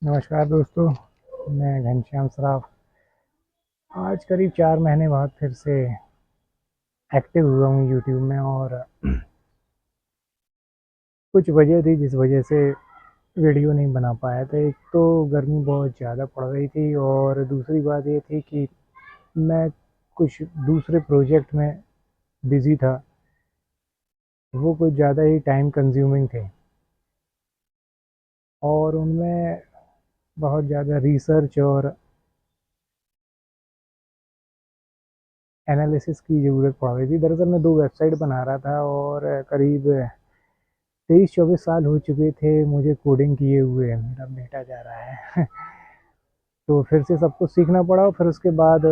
नमस्कार दोस्तों। मैं घनश्याम सराफ आज करीब 4 महीने बाद फिर से एक्टिव हुआ हूँ यूट्यूब में। और कुछ वजह थी जिस वजह से वीडियो नहीं बना पाया था। एक तो गर्मी बहुत ज़्यादा पड़ रही थी और दूसरी बात ये थी कि मैं कुछ दूसरे प्रोजेक्ट में बिज़ी था। वो कुछ ज़्यादा ही टाइम कंज्यूमिंग थे और उनमें बहुत ज़्यादा रिसर्च और एनालिसिस की ज़रूरत पड़ रही थी। दरअसल मैं 2 वेबसाइट बना रहा था और करीब 23-24 साल हो चुके थे मुझे कोडिंग किए हुए। मेरा बेटा जा रहा है तो फिर से सब कुछ सीखना पड़ा और फिर उसके बाद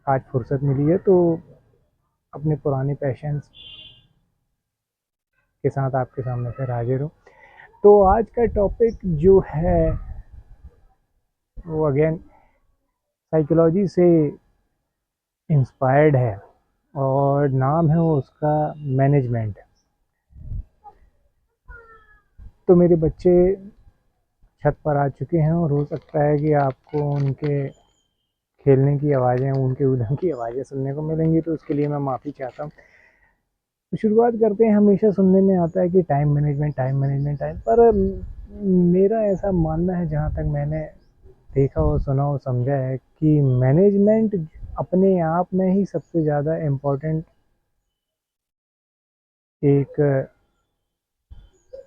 आज फुर्सत मिली है तो अपने पुराने पैशंस के साथ आपके सामने फिर हाजिर हूँ। तो आज का टॉपिक जो है वो अगेन साइकोलॉजी से इंस्पायर्ड है और नाम है उसका मैनेजमेंट। तो मेरे बच्चे छत पर आ चुके हैं और हो सकता है कि आपको उनके खेलने की आवाज़ें, उनके उधम की आवाज़ें सुनने को मिलेंगी, तो उसके लिए मैं माफ़ी चाहता हूँ। तो शुरुआत करते हैं। हमेशा सुनने में आता है कि time management, time management, time पर मेरा ऐसा मानना है, जहाँ तक मैंने देखा और सुना और समझा है, कि मैनेजमेंट अपने आप में ही सबसे ज़्यादा इम्पोर्टेंट एक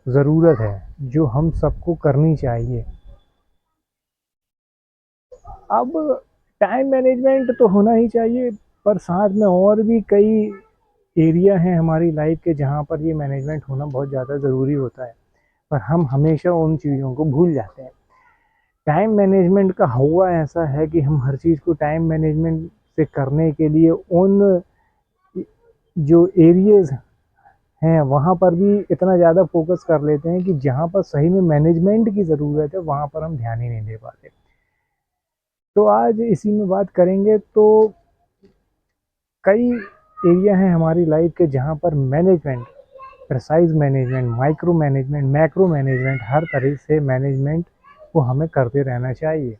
ज़रूरत है जो हम सबको करनी चाहिए। अब टाइम मैनेजमेंट तो होना ही चाहिए, पर साथ में और भी कई एरिया हैं हमारी लाइफ के जहाँ पर ये मैनेजमेंट होना बहुत ज़्यादा ज़रूरी होता है, पर हम हमेशा उन चीज़ों को भूल जाते हैं। टाइम मैनेजमेंट का हुआ ऐसा है कि हम हर चीज़ को टाइम मैनेजमेंट से करने के लिए उन जो एरियाज हैं वहाँ पर भी इतना ज़्यादा फोकस कर लेते हैं कि जहाँ पर सही में मैनेजमेंट की ज़रूरत है वहाँ पर हम ध्यान ही नहीं दे पाते। तो आज इसी में बात करेंगे। तो कई एरिया हैं हमारी लाइफ के जहाँ पर management, precise management, micro management, macro management, हर तरह से मैनेजमेंट को हमें करते रहना चाहिए।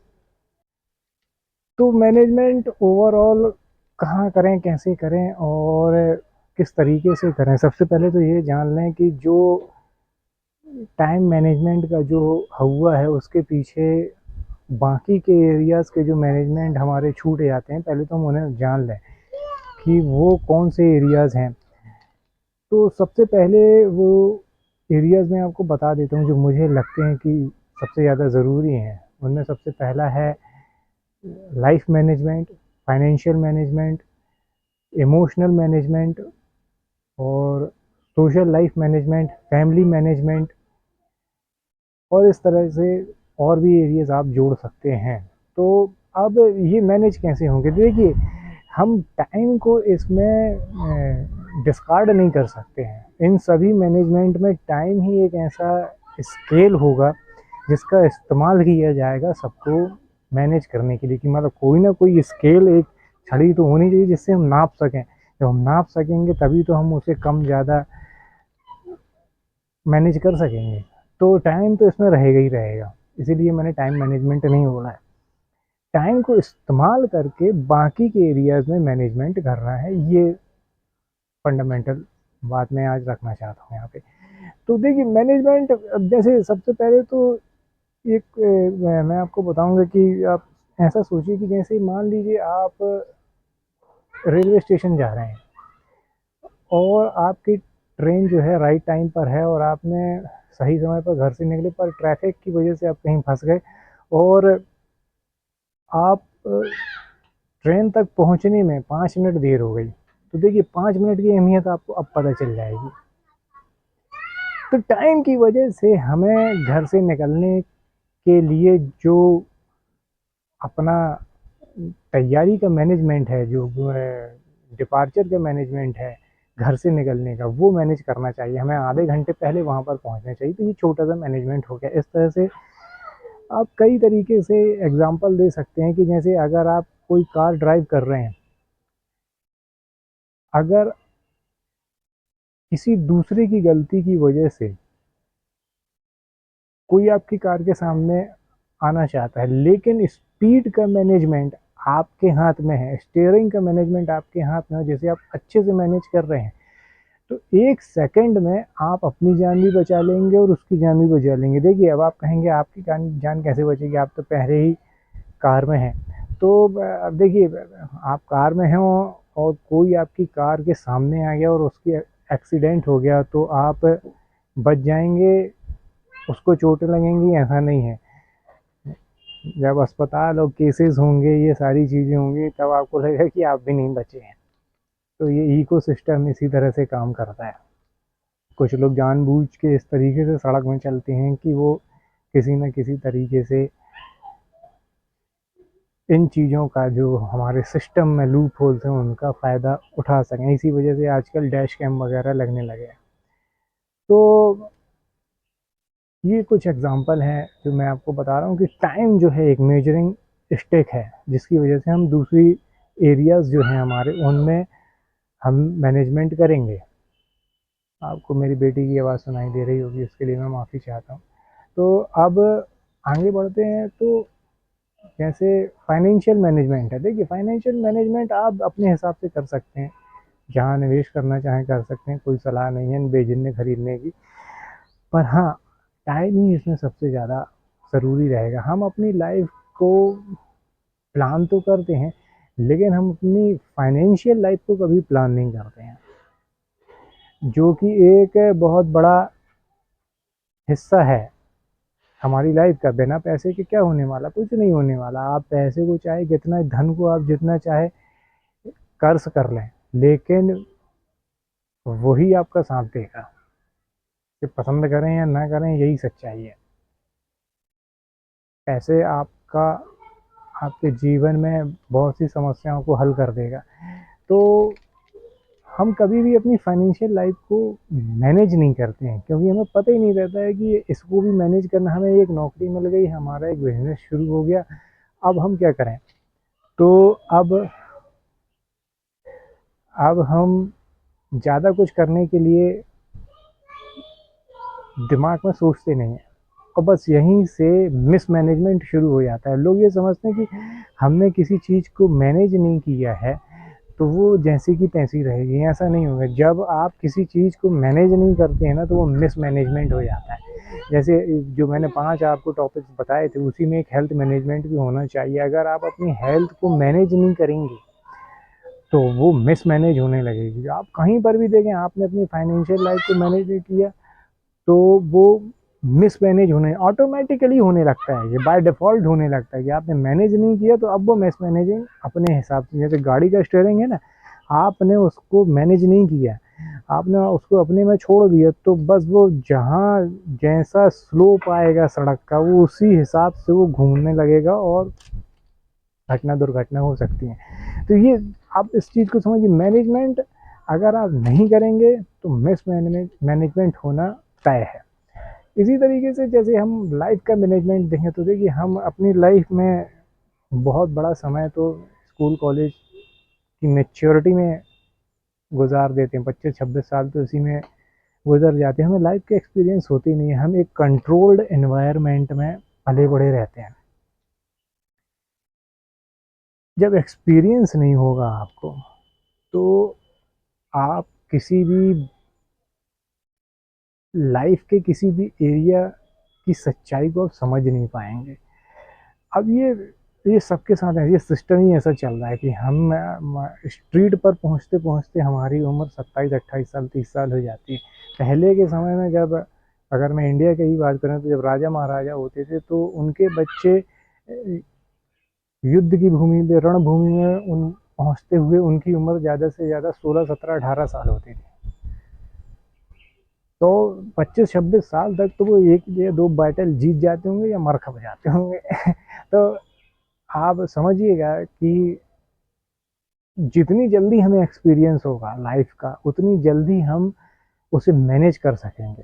तो मैनेजमेंट ओवरऑल कहाँ करें, कैसे करें और किस तरीके से करें। सबसे पहले तो ये जान लें कि जो टाइम मैनेजमेंट का जो हुआ है उसके पीछे बाकी के एरियाज़ के जो मैनेजमेंट हमारे छूट जाते हैं, पहले तो हम उन्हें जान लें कि वो कौन से एरियाज़ हैं। तो सबसे पहले वो एरियाज़ मैं आपको बता देता हूँ जो मुझे लगते हैं कि सबसे ज़्यादा ज़रूरी हैं। उनमें सबसे पहला है life management, financial management, emotional management और social life management, family management, और इस तरह से और भी एरियाज़ आप जोड़ सकते हैं। तो अब ये मैनेज कैसे होंगे? देखिए, हम टाइम को इसमें डिस्कार्ड नहीं कर सकते हैं। इन सभी मैनेजमेंट में टाइम ही एक ऐसा स्केल होगा जिसका इस्तेमाल किया जाएगा सबको मैनेज करने के लिए, कि मतलब कोई ना कोई स्केल, एक छड़ी तो होनी चाहिए जिससे हम नाप सकें। जब हम नाप सकेंगे तभी तो हम उसे कम ज़्यादा मैनेज कर सकेंगे। तो टाइम तो इसमें रहेगा ही रहेगा, इसीलिए मैंने टाइम मैनेजमेंट नहीं बोला है। टाइम को इस्तेमाल करके बाकी के एरियाज में मैनेजमेंट करना है, ये फंडामेंटल बात मैं आज रखना चाहता हूँ यहाँ पे। तो देखिए, मैनेजमेंट जैसे सबसे पहले तो एक मैं आपको बताऊंगा कि आप ऐसा सोचिए कि जैसे मान लीजिए आप रेलवे स्टेशन जा रहे हैं और आपकी ट्रेन जो है राइट टाइम पर है और आपने सही समय पर घर से निकले, पर ट्रैफिक की वजह से आप कहीं फंस गए और आप ट्रेन तक पहुंचने में 5 मिनट देर हो गई। तो देखिए, 5 मिनट की अहमियत आपको अब पता चल जाएगी। तो टाइम की वजह से हमें घर से निकलने के लिए जो अपना तैयारी का मैनेजमेंट है, जो डिपार्चर का मैनेजमेंट है घर से निकलने का, वो मैनेज करना चाहिए। हमें आधे घंटे पहले वहाँ पर पहुँचना चाहिए। तो ये छोटा सा मैनेजमेंट हो गया। इस तरह से आप कई तरीके से एग्जांपल दे सकते हैं कि जैसे अगर आप कोई कार ड्राइव कर रहे हैं, अगर किसी दूसरे की गलती की वजह से कोई आपकी कार के सामने आना चाहता है, लेकिन स्पीड का मैनेजमेंट आपके हाथ में है, स्टीयरिंग का मैनेजमेंट आपके हाथ में है। जैसे आप अच्छे से मैनेज कर रहे हैं तो 1 सेकंड में आप अपनी जान भी बचा लेंगे और उसकी जान भी बचा लेंगे। देखिए, अब आप कहेंगे आपकी जान कैसे बचेगी, आप तो पहले ही कार में हैं। तो अब देखिए, आप कार में हैं और कोई आपकी कार के सामने आ गया और उसकी एक्सीडेंट हो गया तो आप बच जाएंगे, उसको चोटें लगेंगी, ऐसा नहीं है। जब अस्पताल और केसेस होंगे, ये सारी चीज़ें होंगी, तब आपको लगेगा कि आप भी नहीं बचे हैं। तो ये इकोसिस्टम इसी तरह से काम करता है। कुछ लोग जानबूझ के इस तरीके से सड़क में चलते हैं कि वो किसी न किसी तरीके से इन चीज़ों का, जो हमारे सिस्टम में लूप होल्स हैं, उनका फ़ायदा उठा सकें। इसी वजह से आजकल डैश कैम वगैरह लगने लगे हैं। तो ये कुछ एग्जांपल हैं जो मैं आपको बता रहा हूँ कि टाइम जो है एक मेजरिंग स्टिक है, जिसकी वजह से हम दूसरी एरियाज़ जो हैं हमारे, उनमें हम मैनेजमेंट करेंगे। आपको मेरी बेटी की आवाज़ सुनाई दे रही होगी, उसके लिए मैं माफ़ी चाहता हूँ। तो अब आगे बढ़ते हैं। तो जैसे फाइनेंशियल मैनेजमेंट है, देखिए फाइनेंशियल मैनेजमेंट आप अपने हिसाब से कर सकते हैं, जहाँ निवेश करना चाहें कर सकते हैं, कोई सलाह नहीं है बेचने खरीदने की। पर हाँ, टाइम ही इसमें सबसे ज़्यादा ज़रूरी रहेगा। हम अपनी लाइफ को प्लान तो करते हैं, लेकिन हम अपनी फाइनेंशियल लाइफ को कभी प्लान नहीं करते हैं, जो कि एक बहुत बड़ा हिस्सा है हमारी लाइफ का। बिना पैसे के क्या होने वाला, कुछ नहीं होने वाला। आप पैसे को चाहे कितना, धन को आप जितना चाहे कर्ज कर लें, लेकिन वही आपका साथ देगा। कि पसंद करें या ना करें, यही सच्चाई है। पैसे आपके जीवन में बहुत सी समस्याओं को हल कर देगा। तो हम कभी भी अपनी फाइनेंशियल लाइफ को मैनेज नहीं करते हैं, क्योंकि हमें पता ही नहीं रहता है कि इसको भी मैनेज करना। हमें एक नौकरी मिल गई, हमारा एक बिजनेस शुरू हो गया, अब हम क्या करें। तो अब हम ज़्यादा कुछ करने के लिए दिमाग में सोचते नहीं हैं, और बस यहीं से मिसमैनेजमेंट शुरू हो जाता है। लोग ये समझते हैं कि हमने किसी चीज़ को मैनेज नहीं किया है तो वो जैसी की तैसी रहेगी। ऐसा नहीं होगा। जब आप किसी चीज़ को मैनेज नहीं करते हैं ना, तो वो मिसमैनेजमेंट हो जाता है। जैसे जो मैंने 5 आपको टॉपिक्स बताए थे, उसी में एक हेल्थ मैनेजमेंट भी होना चाहिए। अगर आप अपनी हेल्थ को मैनेज नहीं करेंगे तो वो मिसमैनेज होने लगेगी। आप कहीं पर भी देखें, आपने अपनी फाइनेंशियल लाइफ को मैनेज नहीं किया तो वो मिसमैनेज होने ऑटोमेटिकली होने लगता है। ये बाय डिफ़ॉल्ट होने लगता है कि आपने मैनेज नहीं किया, तो अब वो मिसमैनेजिंग अपने हिसाब से, जैसे गाड़ी का स्टीयरिंग है ना, आपने उसको मैनेज नहीं किया, आपने उसको अपने में छोड़ दिया, तो बस वो जहाँ जैसा स्लोप आएगा सड़क का, वो उसी हिसाब से वो घूमने लगेगा और घटना दुर्घटना हो सकती है। तो ये आप इस चीज़ को समझिए, मैनेजमेंट अगर आप नहीं करेंगे तो मैनेजमेंट होना तय है। इसी तरीके से जैसे हम लाइफ का मैनेजमेंट देखें, तो देखिए हम अपनी लाइफ में बहुत बड़ा समय तो स्कूल कॉलेज की मैच्योरिटी में गुजार देते हैं। 25-26 साल तो इसी में गुजर जाते हैं, हमें लाइफ के एक्सपीरियंस होती नहीं है। हम एक कंट्रोल्ड एनवायरनमेंट में पले बड़े रहते हैं। जब एक्सपीरियंस नहीं होगा आपको, तो आप किसी भी लाइफ के किसी भी एरिया की सच्चाई को आप समझ नहीं पाएंगे। अब ये सबके साथ है, ये सिस्टम ही ऐसा चल रहा है कि हम स्ट्रीट पर पहुंचते पहुंचते हमारी उम्र 27-28 साल 30 साल हो जाती है। पहले के समय में, जब अगर मैं इंडिया की ही बात करूं, तो जब राजा महाराजा होते थे तो उनके बच्चे युद्ध की भूमि पे, रणभूमि में उन पहुंचते हुए उनकी उम्र ज़्यादा से ज़्यादा 16 17 18 साल होती थी। तो 25-26 साल तक तो वो 1 या 2 बैटल जीत जाते होंगे या मर खप जाते होंगे। तो आप समझिएगा कि जितनी जल्दी हमें एक्सपीरियंस होगा लाइफ का, उतनी जल्दी हम उसे मैनेज कर सकेंगे।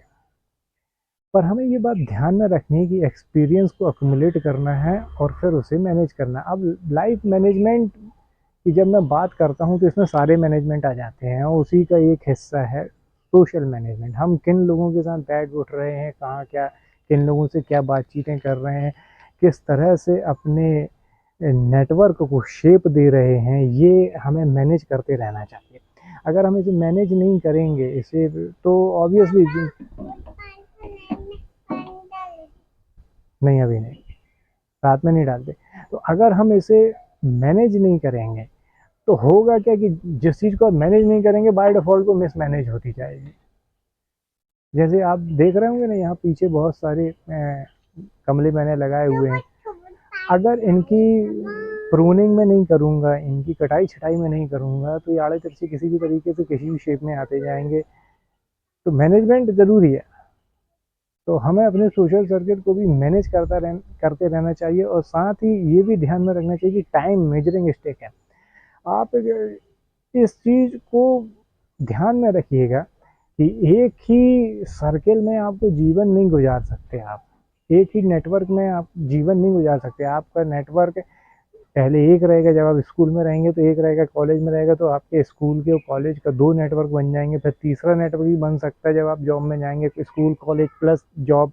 पर हमें ये बात ध्यान में रखनी है कि एक्सपीरियंस को अक्यूमुलेट करना है और फिर उसे मैनेज करना है। अब लाइफ मैनेजमेंट की जब मैं बात करता हूँ, तो इसमें सारे मैनेजमेंट आ जाते हैं, और उसी का एक हिस्सा है सोशल मैनेजमेंट। हम किन लोगों के साथ बैठ उठ रहे हैं, कहाँ क्या किन लोगों से क्या बातचीतें कर रहे हैं, किस तरह से अपने नेटवर्क को शेप दे रहे हैं, ये हमें मैनेज करते रहना चाहिए। अगर हम इसे मैनेज नहीं करेंगे इसे, तो ऑब्वियसली नहीं, अभी नहीं, रात में नहीं डालते। तो अगर हम इसे मैनेज नहीं करेंगे तो होगा क्या कि जिस चीज़ को आप मैनेज नहीं करेंगे बाय डिफ़ॉल्ट वो मिसमैनेज होती जाएगी। जैसे आप देख रहे होंगे ना, यहाँ पीछे बहुत सारे गमले मैंने लगाए हुए हैं। अगर इनकी प्रूनिंग में नहीं करूँगा, इनकी कटाई छटाई में नहीं करूँगा, तो ये आड़े तिरछे किसी भी तरीके से किसी भी शेप में आते जाएंगे। तो मैनेजमेंट ज़रूरी है। तो हमें अपने सोशल सर्किट को भी मैनेज करते रहना चाहिए, और साथ ही ये भी ध्यान में रखना चाहिए कि टाइम मेजरिंग स्टिक है। आप इस चीज़ को ध्यान में रखिएगा कि एक ही सर्किल में आपको जीवन नहीं गुजार सकते आप, एक ही नेटवर्क में आप जीवन नहीं गुजार सकते। आपका नेटवर्क पहले एक रहेगा, जब आप स्कूल में रहेंगे तो एक रहेगा, कॉलेज में रहेगा तो आपके स्कूल के और कॉलेज का 2 नेटवर्क बन जाएंगे, फिर तीसरा नेटवर्क भी बन सकता है जब आप जॉब में जाएंगे, स्कूल कॉलेज प्लस जॉब।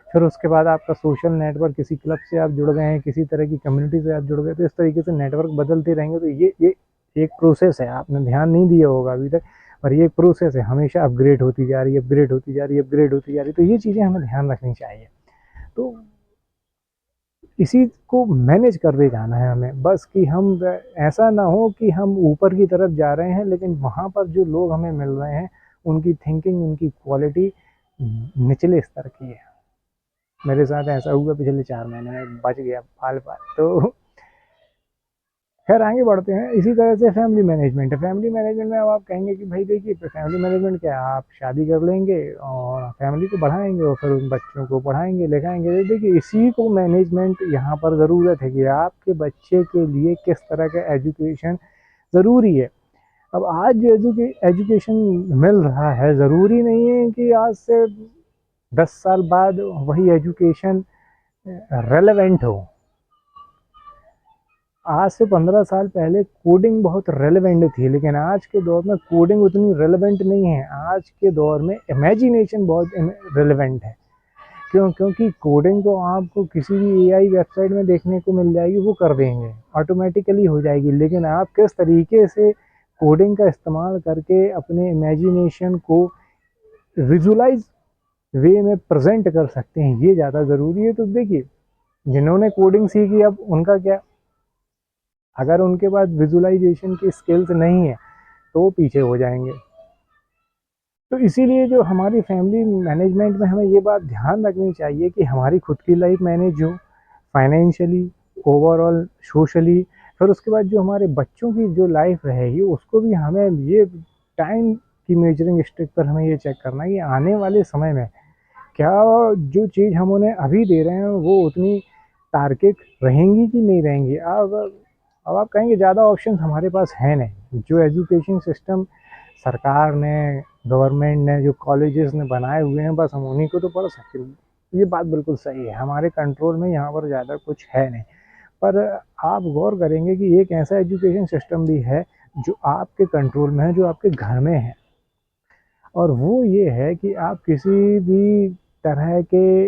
फिर उसके बाद आपका सोशल नेटवर्क, किसी क्लब से आप जुड़ गए हैं, किसी तरह की कम्युनिटी से आप जुड़ गए, तो इस तरीके से नेटवर्क बदलते रहेंगे। तो ये एक प्रोसेस है, आपने ध्यान नहीं दिया होगा अभी तक, और ये एक प्रोसेस है, हमेशा अपग्रेड होती जा रही है, अपग्रेड होती जा रही है, अपग्रेड होती जा रही है। तो ये चीज़ें हमें ध्यान रखनी चाहिए। तो इसी को मैनेज करते जाना है हमें, बस कि हम ऐसा ना हो कि हम ऊपर की तरफ जा रहे हैं लेकिन वहाँ पर जो लोग हमें मिल रहे हैं उनकी थिंकिंग, उनकी क्वालिटी निचले स्तर की है। मेरे साथ ऐसा हुआ पिछले 4 महीने में, बच गया फाल फाल। तो खैर आगे बढ़ते हैं। इसी तरह से फैमिली मैनेजमेंट है। फैमिली मैनेजमेंट में अब आप कहेंगे कि भाई देखिए, फैमिली मैनेजमेंट क्या है, आप शादी कर लेंगे और फैमिली को बढ़ाएंगे और फिर उन बच्चों को पढ़ाएंगे लिखाएंगे। देखिए, इसी को मैनेजमेंट यहाँ पर ज़रूरत है कि आपके बच्चे के लिए किस तरह का एजुकेशन ज़रूरी है। अब आज जो एजुकेशन मिल रहा है, ज़रूरी नहीं है कि आज से 10 साल बाद वही एजुकेशन रेलेवेंट हो। आज से 15 साल पहले कोडिंग बहुत रेलेवेंट थी, लेकिन आज के दौर में कोडिंग उतनी रेलेवेंट नहीं है। आज के दौर में इमेजिनेशन बहुत रेलेवेंट है। क्यों? क्योंकि कोडिंग तो आपको किसी भी एआई वेबसाइट में देखने को मिल जाएगी, वो कर देंगे, ऑटोमेटिकली हो जाएगी। लेकिन आप किस तरीके से कोडिंग का इस्तेमाल करके अपने इमेजिनेशन को विजुलाइज वे में प्रेजेंट कर सकते हैं, ये ज़्यादा ज़रूरी है। तो देखिए, जिन्होंने कोडिंग सीखी अब उनका क्या, अगर उनके पास विजुअलाइजेशन की स्किल्स नहीं है तो वो पीछे हो जाएंगे। तो इसीलिए जो हमारी फैमिली मैनेजमेंट में हमें ये बात ध्यान रखनी चाहिए कि हमारी खुद की लाइफ मैनेज हो, फाइनेंशियली, ओवरऑल, सोशली। फिर उसके बाद जो हमारे बच्चों की जो लाइफ रहेगी उसको भी हमें ये टाइम की मेजरिंग स्टिक पर हमें ये चेक करना है कि आने वाले समय में क्या जो चीज़ हम उन्हें अभी दे रहे हैं वो उतनी तार्किक रहेंगी कि नहीं रहेंगी। अब आप कहेंगे ज़्यादा ऑप्शन हमारे पास है नहीं। जो एजुकेशन सिस्टम सरकार ने, गवर्नमेंट ने, जो कॉलेजेस ने बनाए हुए हैं, बस हम उन्हीं को तो पढ़ सकते हैं। ये बात बिल्कुल सही है, हमारे कंट्रोल में यहाँ पर ज़्यादा कुछ है नहीं। पर आप गौर करेंगे कि एक ऐसा एजुकेशन सिस्टम भी है जो आपके कंट्रोल में है, जो आपके घर में है, और वो ये है कि आप किसी भी तरह के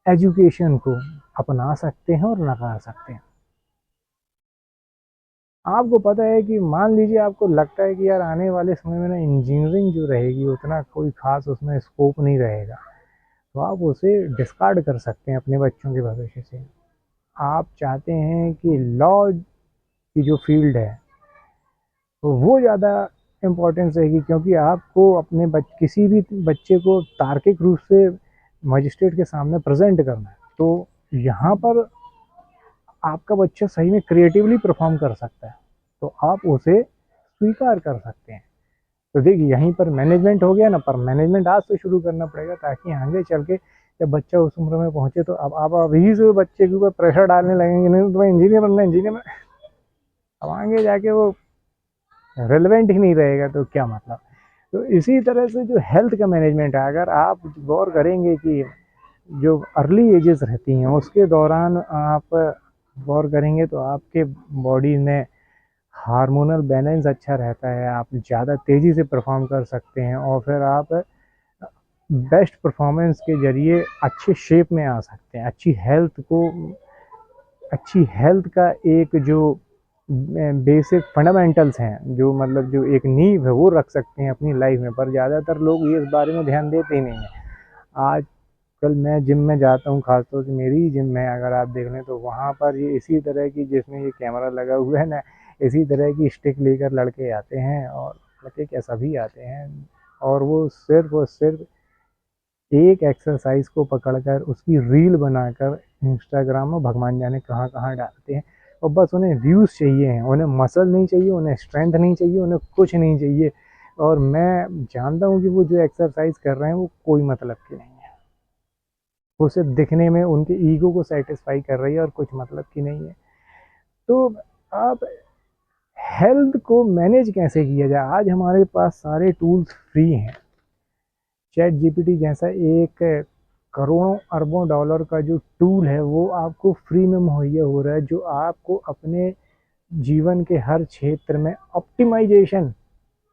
एजुकेशन को अपना सकते हैं और नकार सकते हैं। आपको पता है कि मान लीजिए आपको लगता है कि यार आने वाले समय में ना इंजीनियरिंग जो रहेगी उतना कोई ख़ास उसमें स्कोप नहीं रहेगा, तो आप उसे डिस्कार्ड कर सकते हैं अपने बच्चों के भविष्य से। आप चाहते हैं कि लॉ की जो फील्ड है तो वो ज़्यादा इम्पोर्टेंस रहेगी, क्योंकि आपको अपने किसी भी बच्चे को तार्किक रूप से मजिस्ट्रेट के सामने प्रेजेंट करना है। तो यहाँ पर आपका बच्चा सही में क्रिएटिवली परफॉर्म कर सकता है, तो आप उसे स्वीकार कर सकते हैं। तो देखिए, यहीं पर मैनेजमेंट हो गया ना, पर मैनेजमेंट आज से शुरू करना पड़ेगा ताकि आगे चल के जब बच्चा उस उम्र में पहुंचे तो अब आप अभी से बच्चे के ऊपर प्रेशर डालने लगेंगे, नहीं तुम्हें इंजीनियर बनना है, इंजीनियर। अब आगे जाके वो रेलेवेंट ही नहीं रहेगा तो क्या मतलब। तो इसी तरह से जो हेल्थ का मैनेजमेंट है, अगर आप गौर करेंगे कि जो अर्ली एजेस रहती हैं उसके दौरान आप गौर करेंगे तो आपके बॉडी में हार्मोनल बैलेंस अच्छा रहता है, आप ज़्यादा तेज़ी से परफॉर्म कर सकते हैं, और फिर आप बेस्ट परफॉर्मेंस के ज़रिए अच्छे शेप में आ सकते हैं, अच्छी हेल्थ का एक जो बेसिक फंडामेंटल्स हैं, जो मतलब जो एक नींव है वो रख सकते हैं अपनी लाइफ में। पर ज़्यादातर लोग ये इस बारे में ध्यान देते ही नहीं हैं। आजकल मैं जिम में जाता हूँ, खासतौर से मेरी जिम में अगर आप देख लें तो वहाँ पर ये इसी तरह की, जिसमें ये कैमरा लगा हुआ है ना, इसी तरह की स्टिक लेकर लड़के आते हैं, और लड़के क्या सभी आते हैं, और वो सिर्फ और सिर्फ एक एक्सरसाइज को पकड़कर उसकी रील बनाकर इंस्टाग्राम में भगवान जाने कहाँ कहाँ डालते हैं। और बस उन्हें व्यूज़ चाहिए हैं, उन्हें मसल नहीं चाहिए, उन्हें स्ट्रेंथ नहीं चाहिए, उन्हें कुछ नहीं चाहिए। और मैं जानता हूँ कि वो जो एक्सरसाइज कर रहे हैं वो कोई मतलब की नहीं है, वो सिर्फ दिखने में उनके ईगो को सेटिस्फाई कर रही है और कुछ मतलब की नहीं है। तो आप हेल्थ को मैनेज कैसे किया जाए? आज हमारे पास सारे टूल्स फ्री हैं। चैट जीपीटी जैसा एक करोड़ों अरबों डॉलर का जो टूल है वो आपको फ्री में मुहैया हो रहा है, जो आपको अपने जीवन के हर क्षेत्र में ऑप्टिमाइजेशन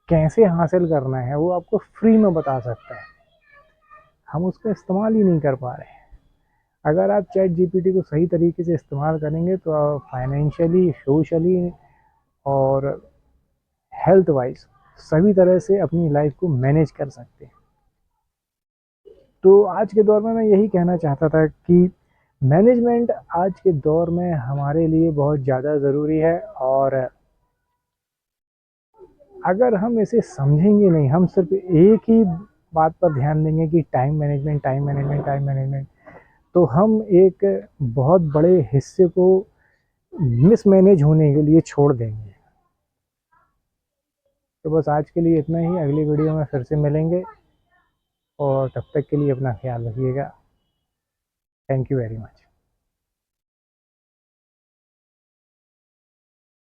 कैसे हासिल करना है वो आपको फ्री में बता सकता है। हम उसका इस्तेमाल ही नहीं कर पा रहे हैं। अगर आप चैट जीपीटी को सही तरीके से इस्तेमाल करेंगे तो आप फाइनेंशियली, सोशली और हेल्थ वाइज सभी तरह से अपनी लाइफ को मैनेज कर सकते हैं। तो आज के दौर में मैं यही कहना चाहता था कि मैनेजमेंट आज के दौर में हमारे लिए बहुत ज़्यादा ज़रूरी है। और अगर हम इसे समझेंगे नहीं, हम सिर्फ एक ही बात पर ध्यान देंगे कि time management, time management, time management, तो हम एक बहुत बड़े हिस्से को मिसमैनेज होने के लिए छोड़ देंगे। तो बस आज के लिए इतना ही। अगली वीडियो में फिर से मिलेंगे, और तब तक के लिए अपना ख्याल रखिएगा। Thank you very much.